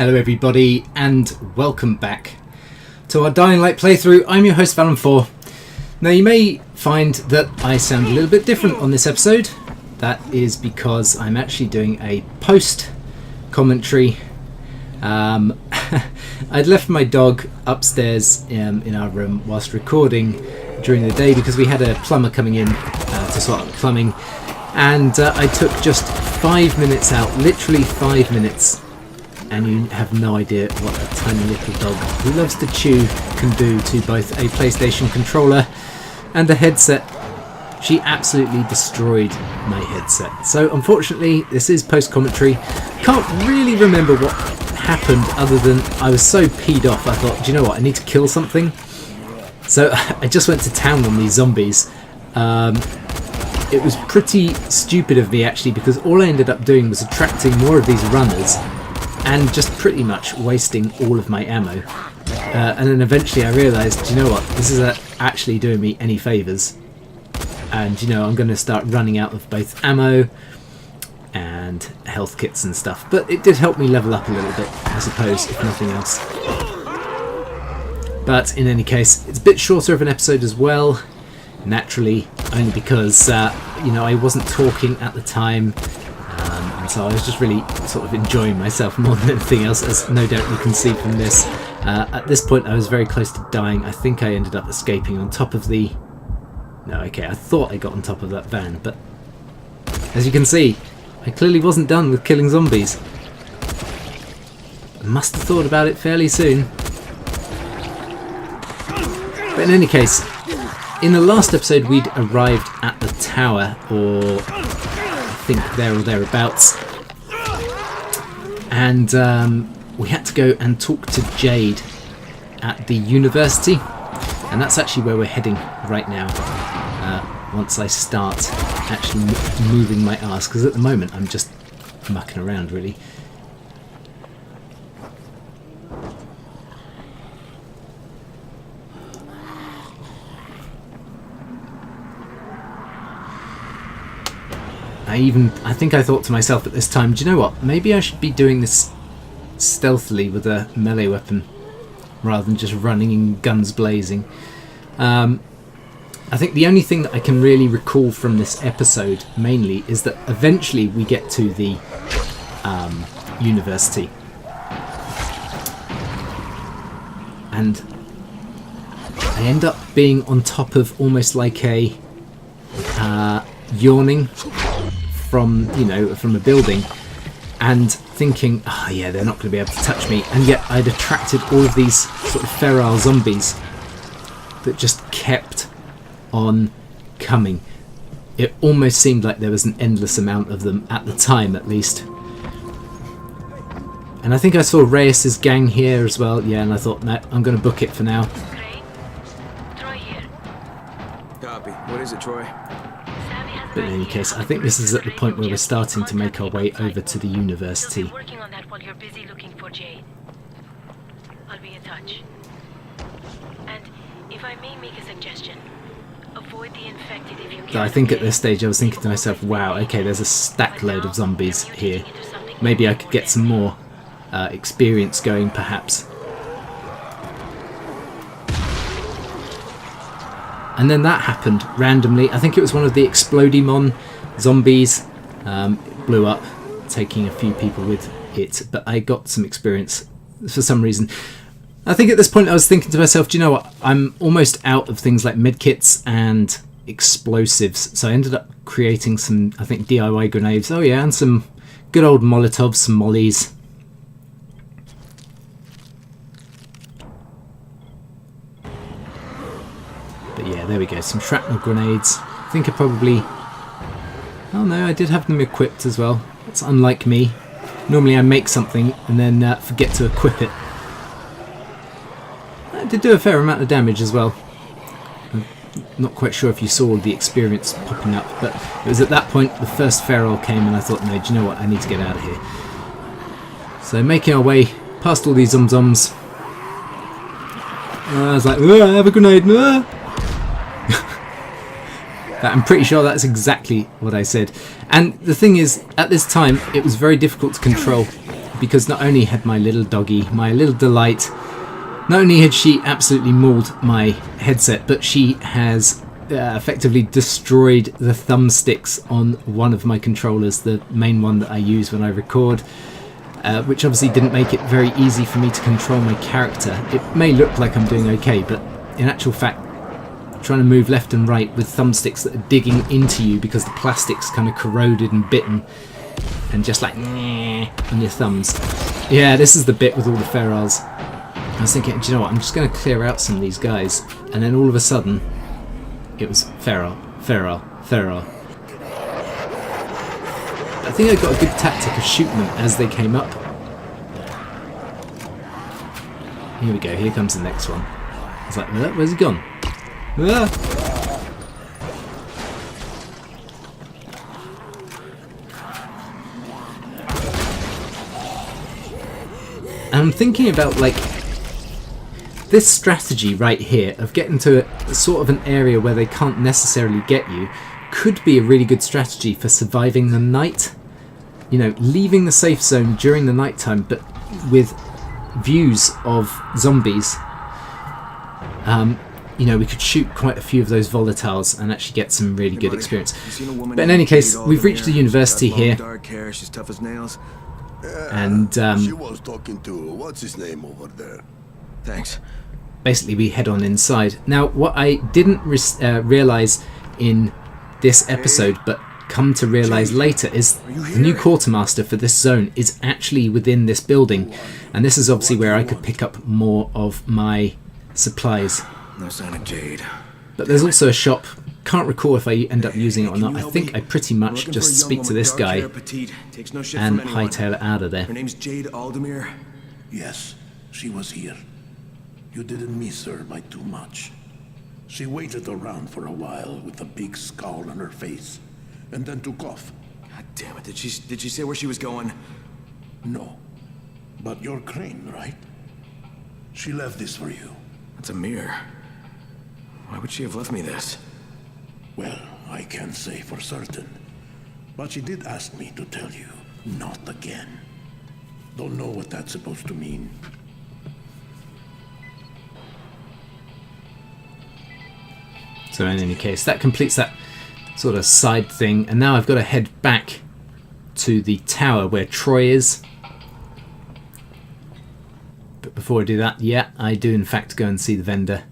Hello everybody and welcome back to our Dying Light playthrough. I'm your host Valenfor. Now you may find that I sound a little bit different on this episode. That is because I'm actually doing a post commentary. I'd left my dog upstairs in our room whilst recording during the day because we had a plumber coming in to sort out plumbing, and I took just 5 minutes out, literally 5 minutes. And you have no idea what a tiny little dog who loves to chew can do to both a PlayStation controller and a headset. She absolutely destroyed my headset. So unfortunately, this is post-commentary. Can't really remember what happened other than I was so peed off. I thought, do you know what, I need to kill something. So I just went to town on these zombies. It was pretty stupid of me actually, because all I ended up doing was attracting more of these runners and just pretty much wasting all of my ammo. And then eventually I realised, you know what, this is actually doing me any favours. And you know, I'm going to start running out of both ammo and health kits and stuff. But it did help me level up a little bit, I suppose, if nothing else. But in any case, it's a bit shorter of an episode as well. Naturally, only because, you know, I wasn't talking at the time. And so I was just really sort of enjoying myself more than anything else, as no doubt you can see from this. At this point I was very close to dying. I think I ended up escaping on top of the... No, okay, I thought I got on top of that van, but as you can see, I clearly wasn't done with killing zombies. I must have thought about it fairly soon. But in any case, in the last episode we'd arrived at the tower, or I think there or thereabouts, and we had to go and talk to Jade at the university, and that's actually where we're heading right now, once I start actually moving my arse, because at the moment I'm just mucking around really. I think I thought to myself at this time, do you know what, maybe I should be doing this stealthily with a melee weapon rather than just running in guns blazing. I think the only thing that I can really recall from this episode mainly is that eventually we get to the university, and I end up being on top of almost like a yawning from, you know, from a building, and thinking, oh yeah, they're not going to be able to touch me, and yet I'd attracted all of these sort of feral zombies that just kept on coming. It almost seemed like there was an endless amount of them at the time, at least. And I think I saw Reyes's gang here as well, yeah, and I thought, no, I'm going to book it for now. Troy here. Copy. What is it, Troy? But in any case, I think this is at the point where we're starting to make our way over to the university. We'll be working on that while you're busy looking for Jade. I'll be in touch. And if I may make a suggestion, avoid the infected if you can. I think at this stage I was thinking to myself, wow, okay, there's a stack load of zombies here. Maybe I could get some more experience going, perhaps. And then that happened randomly. I think it was one of the Explodimon zombies. It blew up, taking a few people with it, but I got some experience for some reason. I think at this point I was thinking to myself, do you know what, I'm almost out of things like medkits and explosives, so I ended up creating some, I think, DIY grenades. Oh yeah, and some good old Molotovs, some mollies. But yeah, there we go, some shrapnel grenades. I think I probably... Oh no, I did have them equipped as well. That's unlike me. Normally I make something and then forget to equip it. I did do a fair amount of damage as well. I'm not quite sure if you saw the experience popping up, but it was at that point the first feral came and I thought, no, do you know what, I need to get out of here. So making our way past all these zomzoms. I was like, I have a grenade. I'm pretty sure that's exactly what I said. And the thing is, at this time, it was very difficult to control because not only had my little doggy, my little delight, not only had she absolutely mauled my headset, but she has effectively destroyed the thumbsticks on one of my controllers, the main one that I use when I record, which obviously didn't make it very easy for me to control my character. It may look like I'm doing okay, but in actual fact, trying to move left and right with thumbsticks that are digging into you because the plastic's kind of corroded and bitten and just like on your thumbs. Yeah, this is the bit with all the ferals. I was thinking, do you know what, I'm just going to clear out some of these guys, and then all of a sudden it was feral. I think I got a good tactic of shooting them as they came up. Here we go, here comes the next one. I was like, where's he gone? Ah. And I'm thinking about like this strategy right here of getting to a sort of an area where they can't necessarily get you could be a really good strategy for surviving the night. You know, leaving the safe zone during the night time, but with views of zombies. You know, we could shoot quite a few of those volatiles and actually get some really good experience. But in any case, we've reached the university here. Dark hair, she's tough as nails. And she was talking to what's his name over there. Thanks. basically we head on inside. Now, what I didn't realise in this episode, but come to realise later, is the new quartermaster for this zone is actually within this building, and this is obviously where I could pick up more of my supplies. No sign of Jade. But there's also a shop. Can't recall if I end up using it or not. I think I pretty much just speak to this guy and hightail it out of there. Her name's Jade Aldemir. Yes, she was here. You didn't miss her by too much. She waited around for a while with a big scowl on her face, and then took off. God damn it! Did she say where she was going? No, but you're Crane, right? She left this for you. That's a mirror. Why would she have left me this? Well, I can't say for certain, but she did ask me to tell you, not again. Don't know what that's supposed to mean. So in any case, that completes that sort of side thing, and now I've got to head back to the tower where Troy is. But before I do that, yeah, I do in fact go and see the vendor.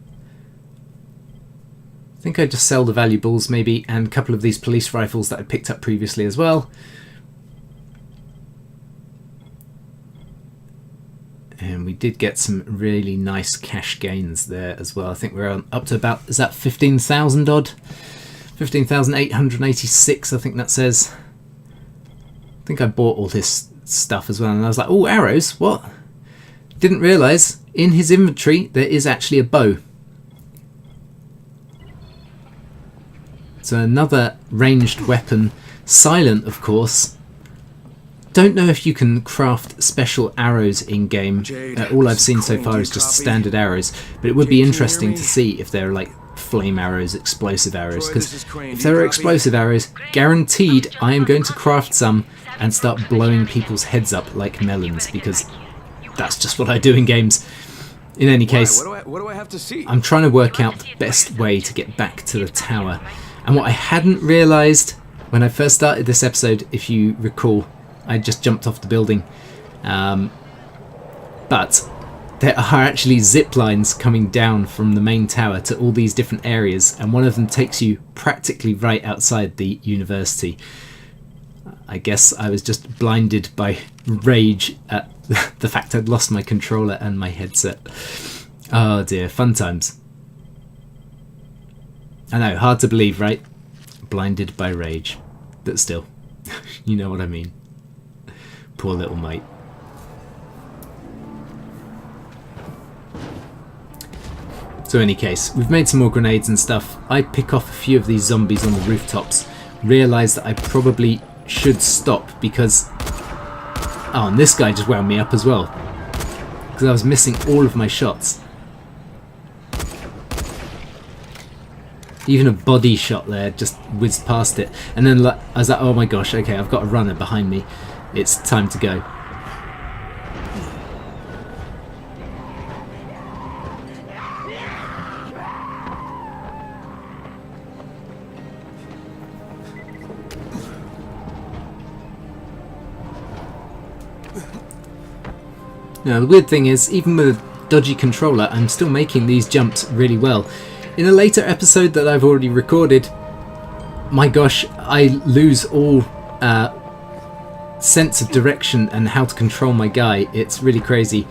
I think I just sell the valuables maybe, and a couple of these police rifles that I picked up previously as well. And we did get some really nice cash gains there as well. I think we're on up to about, is that 15,000 odd? 15,886 I think that says. I think I bought all this stuff as well, and I was like, oh, arrows, what? Didn't realise in his inventory there is actually a bow. So another ranged weapon, silent of course. Don't know if you can craft special arrows in game. All I've seen so far is just standard arrows, but it would be interesting to see if they're like flame arrows, explosive arrows, because if there are explosive arrows, guaranteed I am going to craft some and start blowing people's heads up like melons, because that's just what I do in games. In any case, What do I have to see? I'm trying to work out the best way to get back to the tower. And what I hadn't realised when I first started this episode, if you recall, I just jumped off the building. But there are actually zip lines coming down from the main tower to all these different areas, and one of them takes you practically right outside the university. I guess I was just blinded by rage at the fact I'd lost my controller and my headset. Oh dear, fun times. I know, hard to believe, right? Blinded by rage. But still, you know what I mean. Poor little mate. So in any case, we've made some more grenades and stuff. I pick off a few of these zombies on the rooftops. Realise that I probably should stop because... Oh, and this guy just wound me up as well. Because I was missing all of my shots. Even a body shot there just whizzed past it. And then I was like, oh my gosh, okay, I've got a runner behind me. It's time to go. Now, the weird thing is, even with a dodgy controller, I'm still making these jumps really well. In a later episode that I've already recorded, my gosh, I lose all sense of direction and how to control my guy. It's really crazy.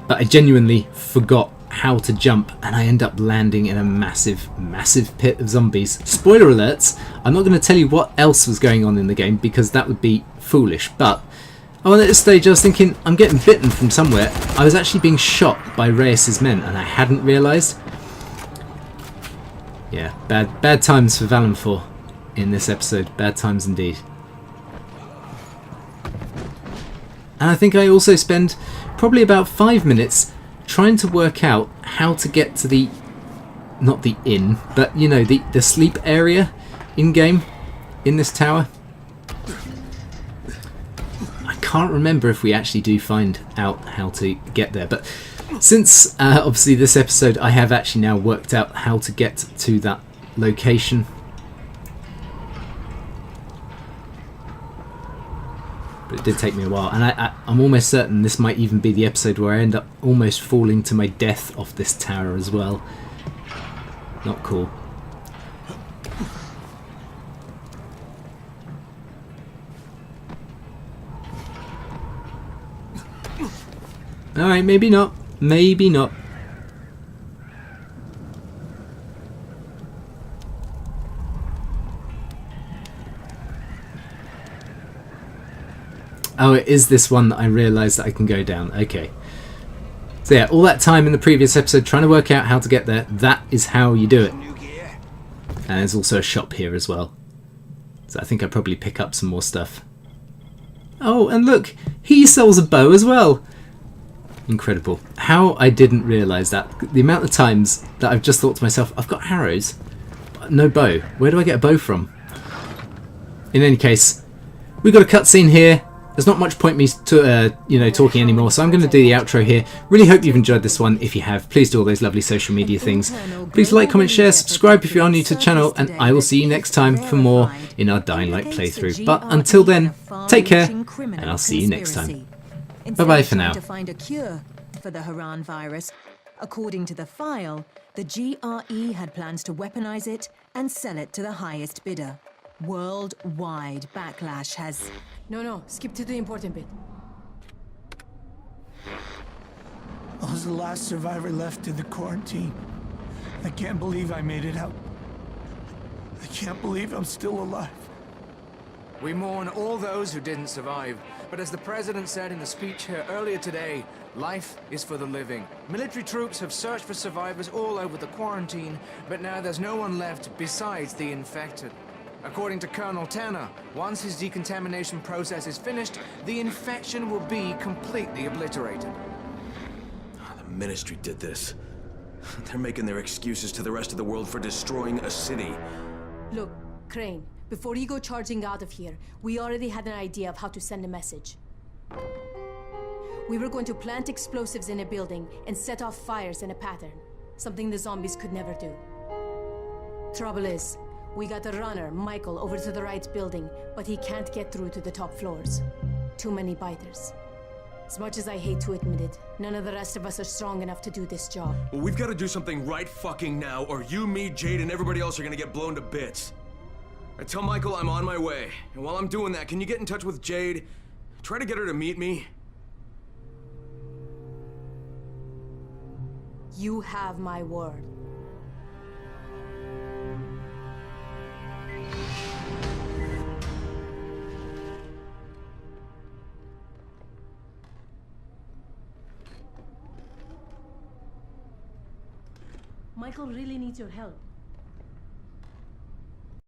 But I genuinely forgot how to jump, and I end up landing in a massive, massive pit of zombies. Spoiler alerts, I'm not going to tell you what else was going on in the game because that would be foolish, but at this stage I was thinking, I'm getting bitten from somewhere. I was actually being shot by Reyes' men and I hadn't realised. Yeah, bad times for Valenfor in this episode. Bad times indeed. And I think I also spend probably about 5 minutes trying to work out how to get to the, not the inn, but you know, the sleep area in-game in this tower. I can't remember if we actually do find out how to get there, but since obviously this episode I have actually now worked out how to get to that location. But it did take me a while, and I'm almost certain this might even be the episode where I end up almost falling to my death off this tower as well. Not cool. Alright, maybe not. Maybe not. Oh, it is this one that I realised that I can go down. Okay. So yeah, all that time in the previous episode trying to work out how to get there, that is how you do it. And there's also a shop here as well. So I think I'll probably pick up some more stuff. Oh, and look! He sells a bow as well! Incredible. How I didn't realise that. The amount of times that I've just thought to myself, I've got arrows, but no bow. Where do I get a bow from? In any case, we've got a cutscene here. There's not much point me to, talking anymore, so I'm going to do the outro here. Really hope you've enjoyed this one. If you have, please do all those lovely social media things. Please like, comment, share, subscribe if you are new to the channel, and I will see you next time for more in our Dying Light playthrough. But until then, take care, and I'll see you next time. Bye-bye for now. To find a cure for the Haran virus, according to the file, the GRE had plans to weaponize it and sell it to the highest bidder. Worldwide backlash has... No, skip to the important bit. I was the last survivor left in the quarantine. I can't believe I made it out. I can't believe I'm still alive. We mourn all those who didn't survive, but as the President said in the speech here earlier today, life is for the living. Military troops have searched for survivors all over the quarantine, but now there's no one left besides the infected. According to Colonel Tanner, once his decontamination process is finished, the infection will be completely obliterated. The Ministry did this. They're making their excuses to the rest of the world for destroying a city. Look, Crane, before you go charging out of here, we already had an idea of how to send a message. We were going to plant explosives in a building and set off fires in a pattern, something the zombies could never do. Trouble is, we got the runner, Michael, over to the right building, but he can't get through to the top floors. Too many biters. As much as I hate to admit it, none of the rest of us are strong enough to do this job. Well, we've got to do something right fucking now, or you, me, Jade, and everybody else are gonna get blown to bits. I tell Michael I'm on my way, and while I'm doing that, can you get in touch with Jade? Try to get her to meet me. You have my word. Michael really needs your help.